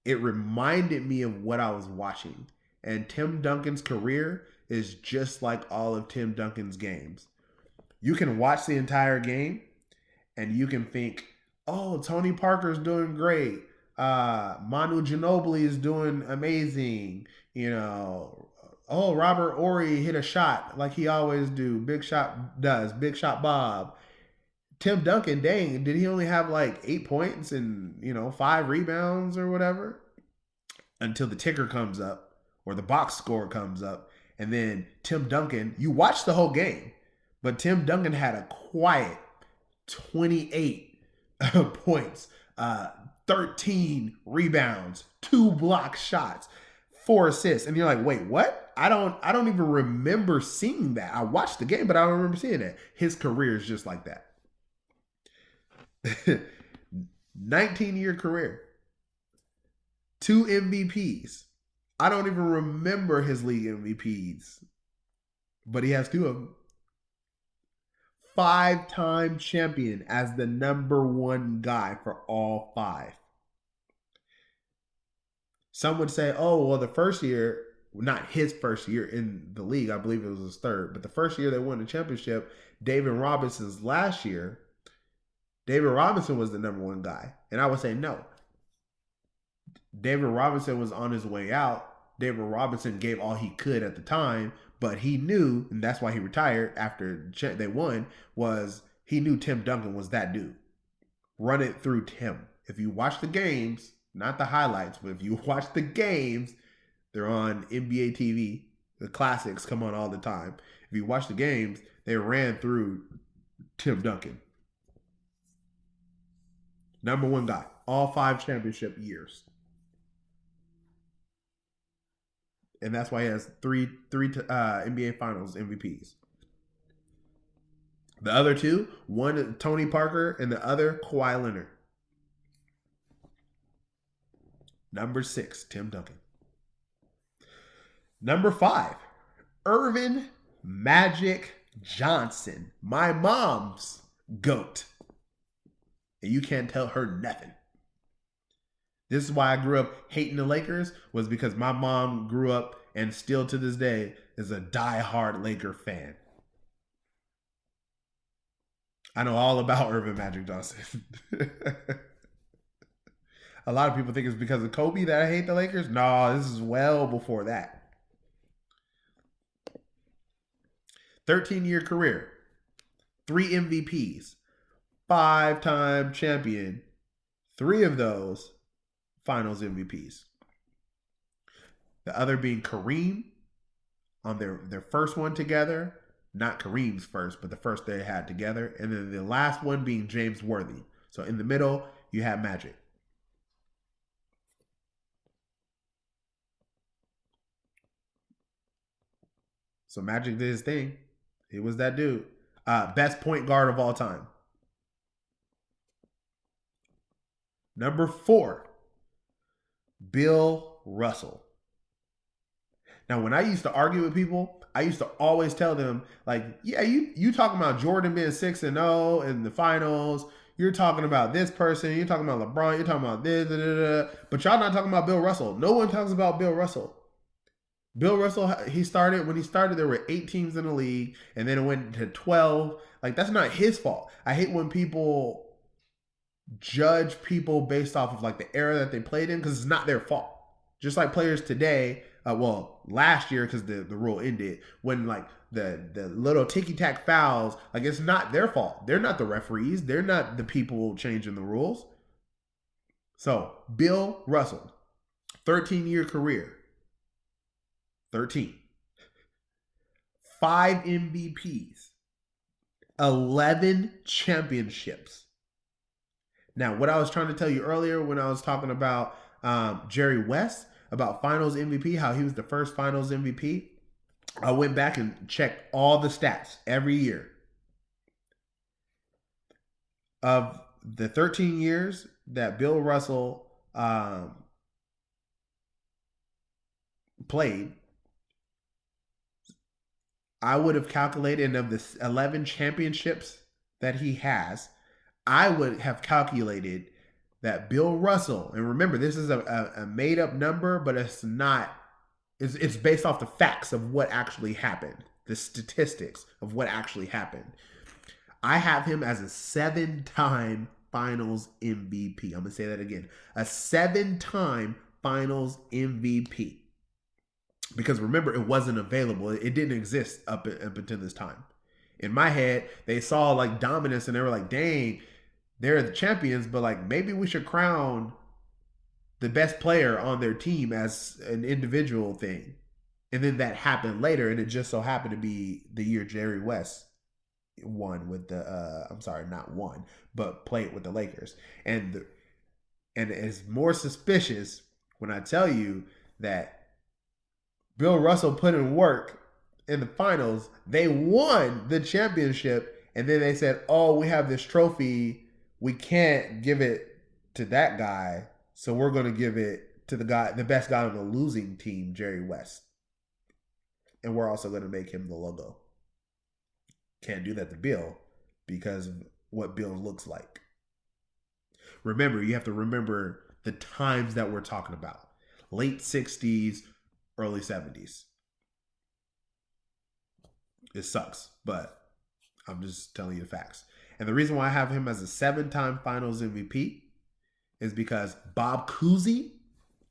it reminded me of what I was watching. And Tim Duncan's career is just like all of Tim Duncan's games. You can watch the entire game and you can think, oh, Tony Parker's doing great. Manu Ginobili is doing amazing. Oh, Robert Horry hit a shot like he always do. Big shot Bob. Tim Duncan, dang, did he only have like 8 points and 5 rebounds or whatever? Until the ticker comes up or the box score comes up. And then Tim Duncan, you watch the whole game, but Tim Duncan had a quiet 28 points, 13 rebounds, 2 block shots, 4 assists. And you're like, wait, what? I don't even remember seeing that. I watched the game, but I don't remember seeing that. His career is just like that. 19-year career. 2 MVPs. I don't even remember his league MVPs. but he has two of them. 5-time champion as the number one guy for all five. Some would say, oh, well, the first year, not his first year in the league, I believe it was his third, but the first year they won the championship, David Robinson's last year, David Robinson was the number one guy. And I would say, no. David Robinson was on his way out. David Robinson gave all he could at the time, but he knew, and that's why he retired after they won, was he knew Tim Duncan was that dude. Run it through Tim. If you watch the games, not the highlights, but if you watch the games, they're on NBA TV. The classics come on all the time. If you watch the games, they ran through Tim Duncan. Number one guy. All 5 championship years. And that's why he has three NBA Finals MVPs. The other two, one Tony Parker and the other Kawhi Leonard. Number 6, Tim Duncan. Number 5, Irvin Magic Johnson. My mom's GOAT. And you can't tell her nothing. This is why I grew up hating the Lakers, was because my mom grew up and still to this day is a diehard Laker fan. I know all about Irvin Magic Johnson. A lot of people think it's because of Kobe that I hate the Lakers. No, this is well before that. 13-year career, 3 MVPs, 5-time champion, 3 of those Finals MVPs. The other being Kareem on their first one together. Not Kareem's first, but the first they had together. And then the last one being James Worthy. So in the middle, you have Magic. So Magic did his thing. He was that dude. Best point guard of all time. Number 4, Bill Russell. Now, when I used to argue with people, I used to always tell them, like, yeah, you talking about Jordan being 6-0 in the finals. You're talking about this person. You're talking about LeBron. You're talking about this. But y'all not talking about Bill Russell. No one talks about Bill Russell. Bill Russell, when he started, there were 8 teams in the league, and then it went to 12. Like, that's not his fault. I hate when people judge people based off of like the era that they played in, because it's not their fault. Just like players today, last year, because the rule ended, when like the little ticky-tack fouls, like, it's not their fault. They're not the referees. They're not the people changing the rules. So, Bill Russell, 13-year career. 13. 5 MVPs. 11 championships. Now, what I was trying to tell you earlier when I was talking about Jerry West, about Finals MVP, how he was the first Finals MVP, I went back and checked all the stats every year. Of the 13 years that Bill Russell played, I would have calculated, of the 11 championships that he has, I would have calculated that Bill Russell, and remember, this is a made-up number, but it's not, it's based off the facts of what actually happened, the statistics of what actually happened. I have him as a 7-time Finals MVP. I'm going to say that again. A 7-time Finals MVP. Because remember, it wasn't available. It didn't exist up until this time. In my head, they saw like dominance and they were like, dang, they're the champions, but like maybe we should crown the best player on their team as an individual thing. And then that happened later, and it just so happened to be the year Jerry West won with the not won, but played with the Lakers. And it's more suspicious when I tell you that Bill Russell put in work in the finals. They won the championship, and then they said, oh, we have this trophy. We can't give it to that guy, so we're going to give it to the best guy on the losing team, Jerry West. And we're also going to make him the logo. Can't do that to Bill because of what Bill looks like. Remember, you have to remember the times that we're talking about. Late 60s, early 70s. It sucks, but I'm just telling you the facts. And the reason why I have him as a 7-time finals MVP is because Bob Cousy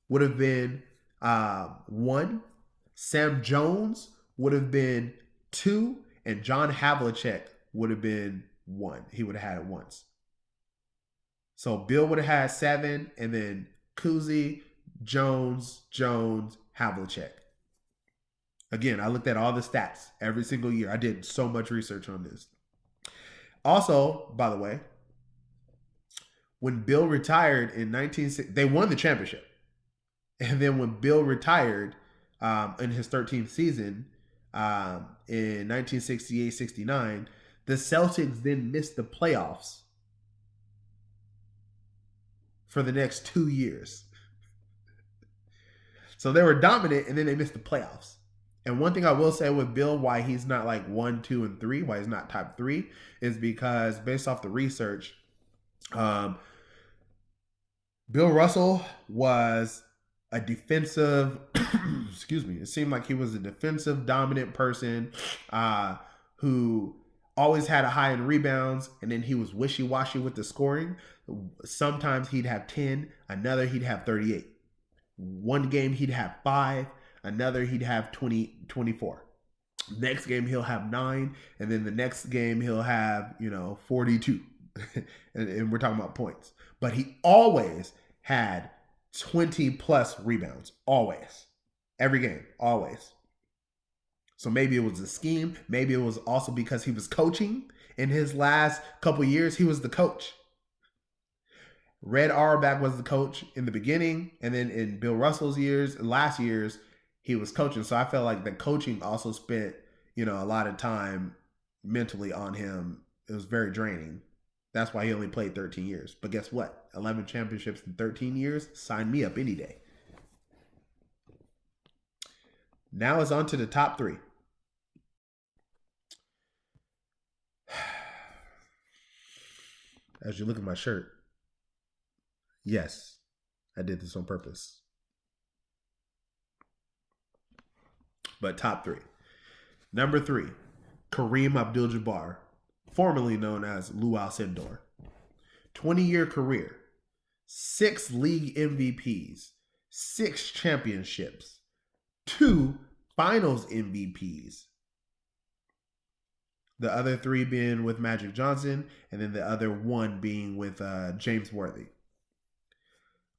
would have been 1. Sam Jones would have been 2. And John Havlicek would have been 1. He would have had it once. So Bill would have had 7, and then Cousy, Jones, Havlicek. Again, I looked at all the stats every single year. I did so much research on this. Also, by the way, when Bill retired in 1960, they won the championship. And then when Bill retired in his 13th season in 1968-69, the Celtics then missed the playoffs for the next 2 years. So they were dominant, and then they missed the playoffs. And one thing I will say with Bill, why he's not like 1, 2, and 3, why he's not top 3, is because based off the research, Bill Russell was a defensive, excuse me, it seemed like he was a defensive dominant person who always had a high in rebounds, and then he was wishy-washy with the scoring. Sometimes he'd have 10, another he'd have 38. One game he'd have 5, another he'd have 24. Next game he'll have 9, and then the next game he'll have 42. and we're talking about points. But he always had 20 plus rebounds, always, every game, always. So maybe it was a scheme. Maybe it was also because he was coaching. In his last couple years, he was the coach. Red Auerbach was the coach in the beginning, and then in Bill Russell's last years, he was coaching. So I felt like the coaching also spent, a lot of time mentally on him. It was very draining. That's why he only played 13 years. But guess what? 11 championships in 13 years? Sign me up any day. Now it's on to the top 3. As you look at my shirt, yes, I did this on purpose. But top 3. Number 3, Kareem Abdul-Jabbar, formerly known as Lou Alcindor. 20-year career, 6 league MVPs, 6 championships, 2 finals MVPs. The other 3 being with Magic Johnson, and then the other 1 being with James Worthy.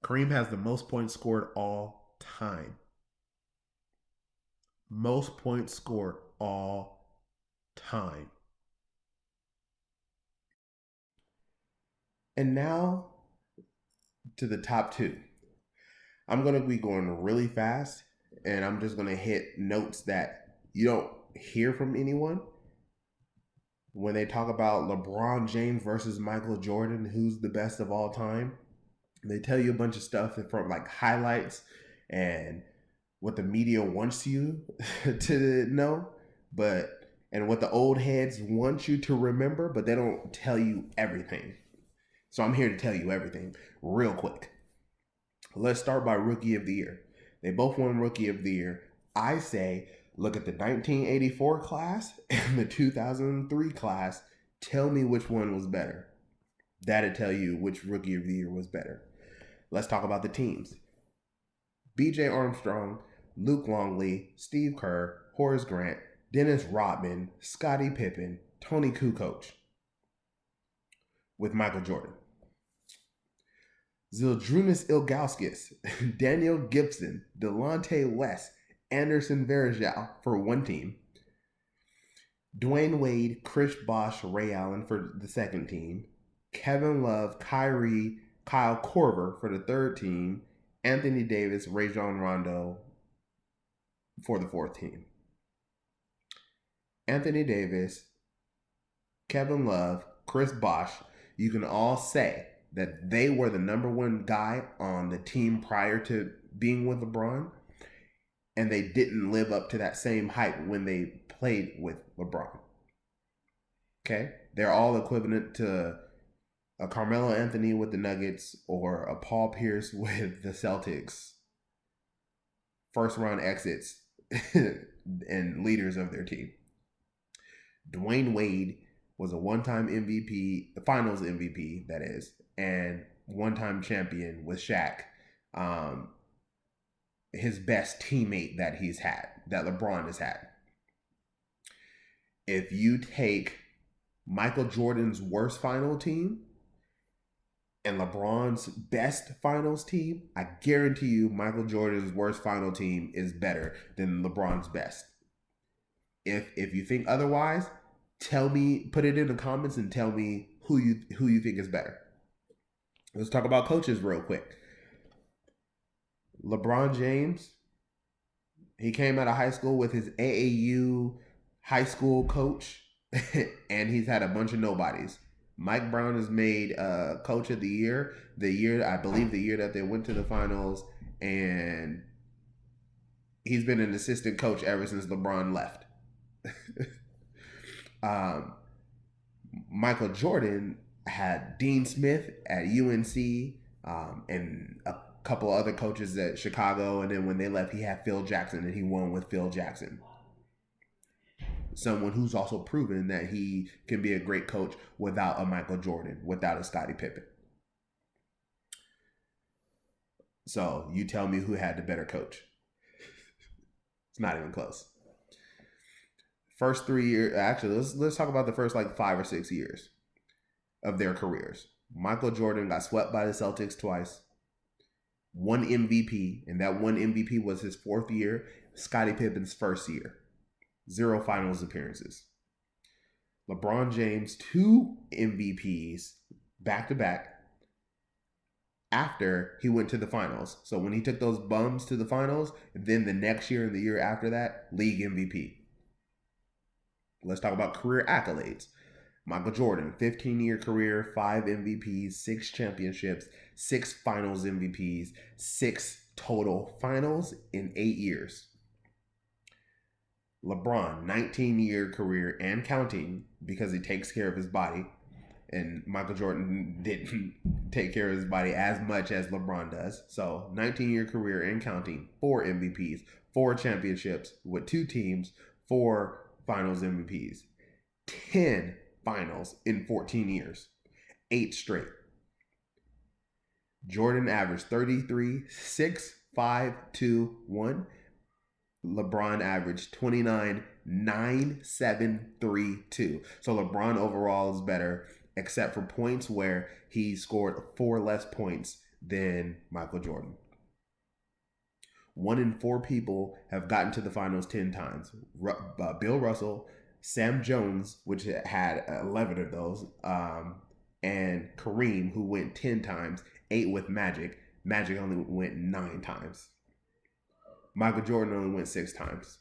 Kareem has the most points scored all time. Most points scored all time. And now to the top 2. I'm going to be going really fast, and I'm just going to hit notes that you don't hear from anyone. When they talk about LeBron James versus Michael Jordan, who's the best of all time, they tell you a bunch of stuff from like highlights and what the media wants you to know, and what the old heads want you to remember, but they don't tell you everything. So I'm here to tell you everything real quick. Let's start by Rookie of the Year. They both won Rookie of the Year. I say, look at the 1984 class and the 2003 class. Tell me which one was better. That'll tell you which Rookie of the Year was better. Let's talk about the teams. B.J. Armstrong, Luke Longley, Steve Kerr, Horace Grant, Dennis Rodman, Scottie Pippen, Tony Kukoc with Michael Jordan. Zydrunas Ilgauskas, Daniel Gibson, Delonte West, Anderson Varejao for one team. Dwayne Wade, Chris Bosh, Ray Allen for the second team. Kevin Love, Kyrie, Kyle Korver for the third team. Anthony Davis, Rajon Rondo for the fourth team. Anthony Davis, Kevin Love, Chris Bosh, you can all say that they were the number 1 guy on the team prior to being with LeBron. and they didn't live up to that same hype when they played with LeBron. Okay? They're all equivalent to a Carmelo Anthony with the Nuggets or a Paul Pierce with the Celtics. First round exits and leaders of their team. Dwayne Wade was a one-time MVP, the finals MVP, that is, and one-time champion with Shaq. His best teammate that he's had, that LeBron has had. If you take Michael Jordan's worst final team and LeBron's best finals team, I guarantee you Michael Jordan's worst final team is better than LeBron's best. If you think otherwise, tell me, put it in the comments and tell me who you think is better. Let's talk about coaches real quick. LeBron James, he came out of high school with his AAU high school coach, and he's had a bunch of nobodies. Mike Brown is made coach of the year, I believe the year that they went to the finals, and he's been an assistant coach ever since LeBron left. Michael Jordan had Dean Smith at UNC, and a couple other coaches at Chicago, and then when they left, he had Phil Jackson, and he won with Phil Jackson. Someone who's also proven that he can be a great coach without a Michael Jordan, without a Scottie Pippen. So you tell me who had the better coach. It's not even close. First 3 years, actually, let's talk about the first 5 or 6 years of their careers. Michael Jordan got swept by the Celtics twice. One MVP, and that one MVP was his 4th year. Scottie Pippen's 1st year. 0 finals appearances. LeBron James, 2 MVPs back to back after he went to the finals. So when he took those bums to the finals, then the next year and the year after that, league MVP. Let's talk about career accolades. Michael Jordan, 15-year career, 5 MVPs, 6 championships, 6 finals MVPs, 6 total finals in 8 years. LeBron, 19-year career and counting because he takes care of his body. And Michael Jordan didn't take care of his body as much as LeBron does. So 19-year career and counting, 4 MVPs, 4 championships with 2 teams, 4 finals MVPs, 10 finals in 14 years, 8 straight. Jordan averaged 33, 6, 5, 2, 1. LeBron averaged 29, 9, 7, 3, 2. So LeBron overall is better, except for points where he scored 4 less points than Michael Jordan. 1 in 4 people have gotten to the finals 10 times. Bill Russell, Sam Jones, which had 11 of those, and Kareem, who went 10 times, 8 with Magic. Magic only went 9 times. Michael Jordan only went 6 times.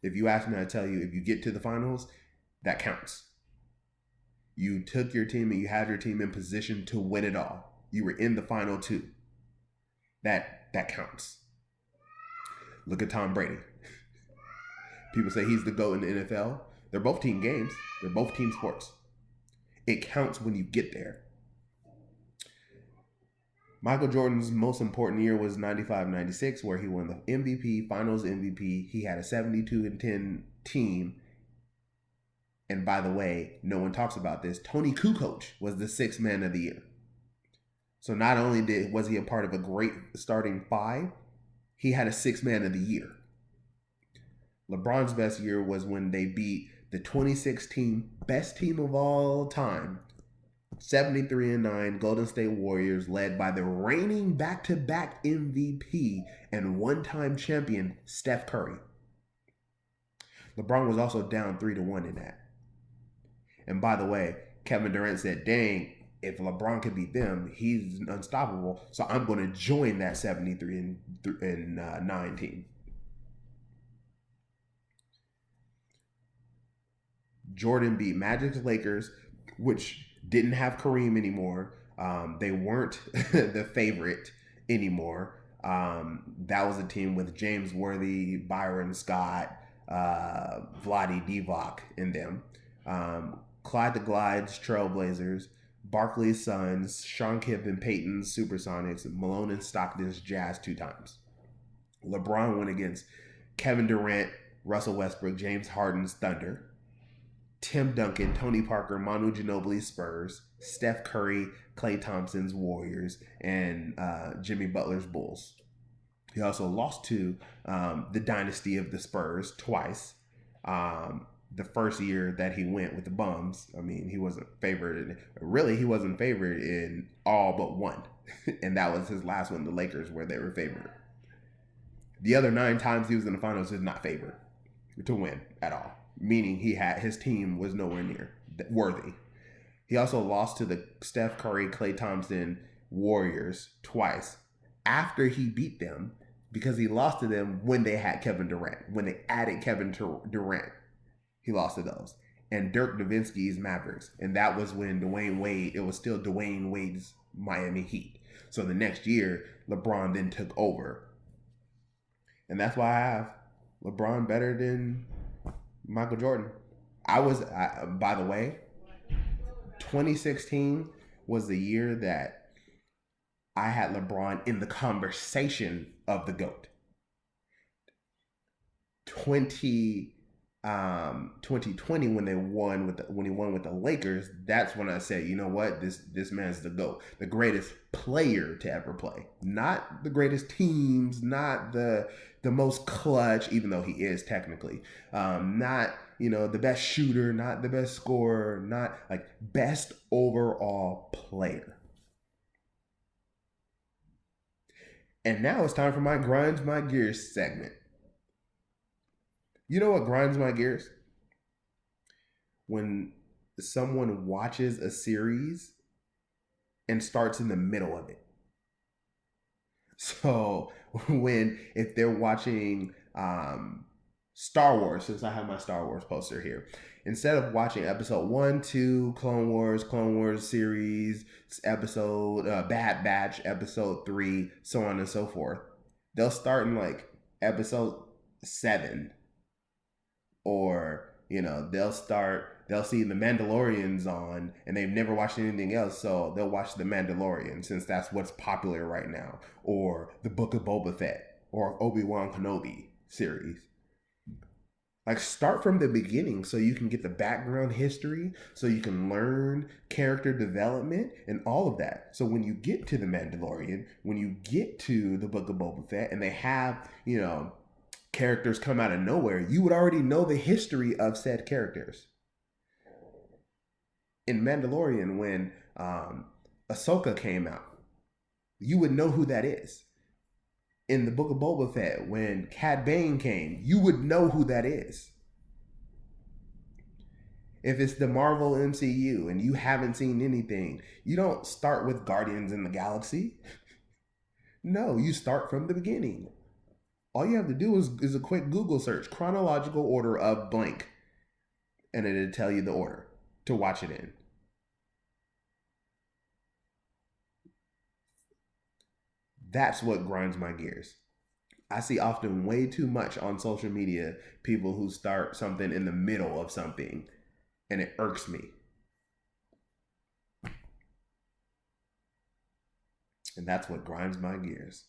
If you ask me, I tell you, if you get to the finals, that counts. You took your team and you had your team in position to win it all. You were in the final 2. That counts. Look at Tom Brady. People say he's the GOAT in the NFL. They're both team games. They're both team sports. It counts when you get there. Michael Jordan's most important year was 95-96, where he won the MVP, finals MVP. He had a 72-10 team. And by the way, no one talks about this. Tony Kukoc was the 6th man of the year. So not only was he a part of a great starting 5, he had a 6th man of the year. LeBron's best year was when they beat the 2016 best team of all time, 73-9 Golden State Warriors, led by the reigning back-to-back MVP and one-time champion Steph Curry. LeBron was also down 3-1 in that. And by the way, Kevin Durant said, dang, if LeBron can beat them, he's unstoppable. So I'm going to join that 73-9 team. Jordan beat Magic's Lakers, which didn't have Kareem anymore. They weren't the favorite anymore. That was a team with James Worthy, Byron Scott, Vlade Divac in them. Clyde the Glides, Trailblazers, Barkley's Suns, Sean Kemp and Peyton's Supersonics, Malone and Stockton's Jazz 2 times. LeBron went against Kevin Durant, Russell Westbrook, James Harden's Thunder, Tim Duncan, Tony Parker, Manu Ginobili's Spurs, Steph Curry, Klay Thompson's Warriors, and Jimmy Butler's Bulls. He also lost to the dynasty of the Spurs twice. The first year that he went with the Bums, I mean, he wasn't favored. He wasn't favored in all but one. And that was his last one, the Lakers, where they were favored. The other 9 times he was in the finals, he was not favored to win at all. Meaning his team was nowhere near worthy. He also lost to the Steph Curry, Klay Thompson Warriors twice after he beat them, because he lost to them when they had Kevin Durant. When they added Kevin Durant, he lost to those. And Dirk Nowitzki's Mavericks. And that was when it was still Dwayne Wade's Miami Heat. So the next year, LeBron then took over. And that's why I have LeBron better than Michael Jordan. By the way, 2016 was the year that I had LeBron in the conversation of the GOAT. 2020 when he won with the Lakers, that's when I said, you know what, this man's the GOAT, the greatest player to ever play. Not the greatest teams, not the most clutch, even though he is technically. Not, the best shooter, not the best scorer, not like best overall player. And now it's time for my Grinds My Gears segment. You know what grinds my gears? When someone watches a series and starts in the middle of it. So if they're watching Star Wars, since I have my Star Wars poster here, instead of watching episode 1, 2, Clone Wars series, episode Bad Batch, episode 3, so on and so forth, they'll start in like episode 7. Or, they'll see The Mandalorian's on and they've never watched anything else, so they'll watch The Mandalorian since that's what's popular right now. Or The Book of Boba Fett or Obi-Wan Kenobi series. Like, start from the beginning so you can get the background history, so you can learn character development and all of that. So when you get to The Mandalorian, when you get to The Book of Boba Fett and they have, characters come out of nowhere, you would already know the history of said characters. In Mandalorian, when Ahsoka came out, you would know who that is. In the Book of Boba Fett, when Cad Bane came, you would know who that is. If it's the Marvel MCU and you haven't seen anything, you don't start with Guardians in the Galaxy. No, you start from the beginning. All you have to do is a quick Google search, chronological order of blank, and it'll tell you the order to watch it in. That's what grinds my gears. I see often way too much on social media people who start something in the middle of something, and it irks me. And that's what grinds my gears.